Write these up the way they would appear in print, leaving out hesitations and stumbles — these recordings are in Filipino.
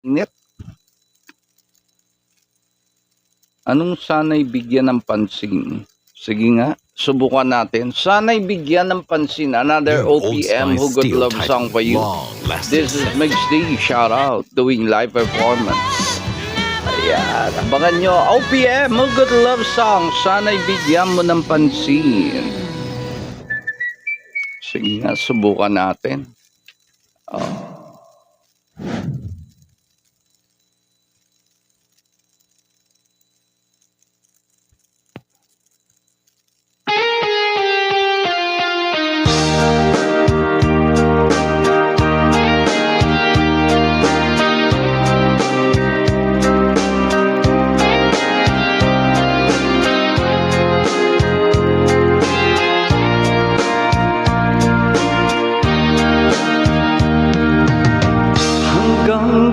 Init. Anong sana'y bigyan ng pansin? Sige nga, subukan natin. Sana'y bigyan ng pansin. Another OPM Who Good Love song for you. This is Mix D, shout out, doing live performance. Ayan, abangan nyo. OPM Who Good Love song. Sana'y bigyan mo ng pansin. Sige nga, subukan natin. Oh.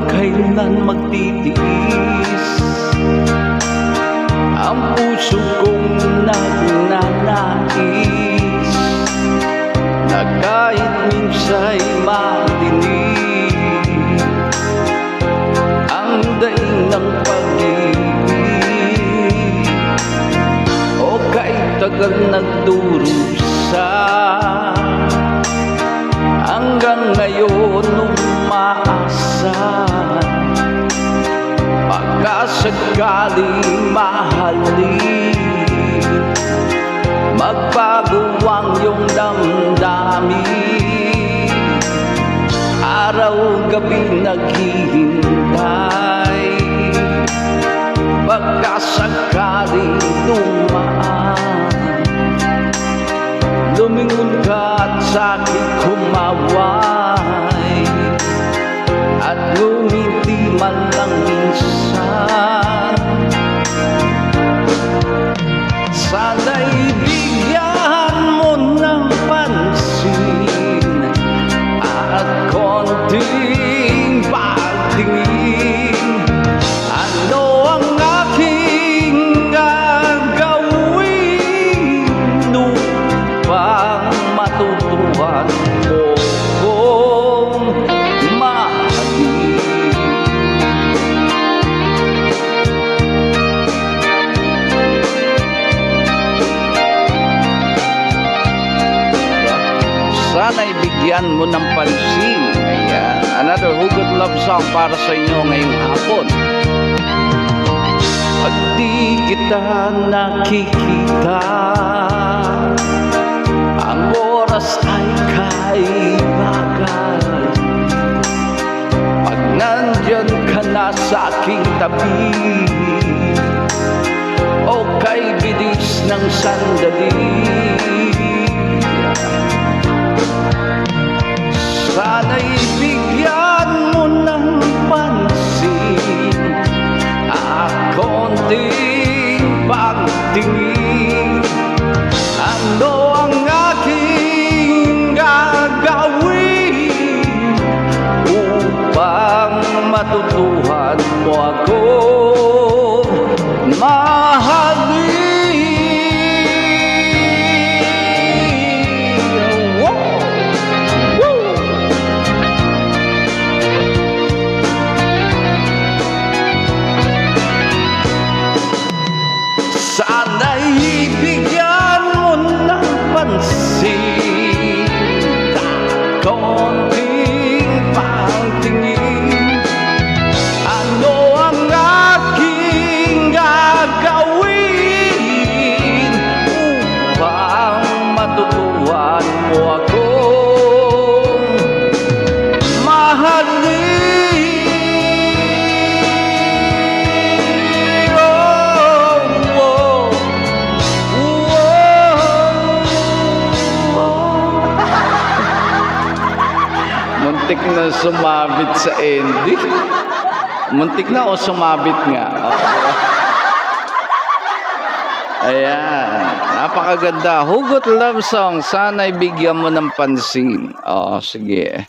Kailan magtitiis ang puso kong nagnanais na kahit minsa'y madinig ang daing ng pag-ibig o kahit tagal nagdurusa hanggang ngayon umaasa pagkasakaling mahalin magbago ang iyong damdamin araw-gabi naghihintay pagkasakaling dumaan lumingon ka at sa'kin kumaway at ngumiti man lang minsan sana'y bigyan mo ng pansin at konting pagtingin ano ang aking gagawin upang matutuhan mo kong mahalin. Sana'y bigyan mo ng pansin. Ayan, another Who Good Love song para sa inyo ngayong hapon. Pag di kita nakikita ang oras ay kaibagal pag nandyan ka na sa aking tabi o kay bilis ng sandali sana'y bigyan mo ng pansin at konting pagtingin ano ang aking gagawin upang matutuhan mo ako mahalin. Sana'y bigyan mo ng pansin at konting pagtingin ano ang aking gagawin upang matutuhan mo akong mahalin. Muntik na sumabit sa ending. Muntik na o sumabit nga. Ayan. Napakaganda. Hugot love song. Sana'y bigyan mo ng pansin. Oo, sige.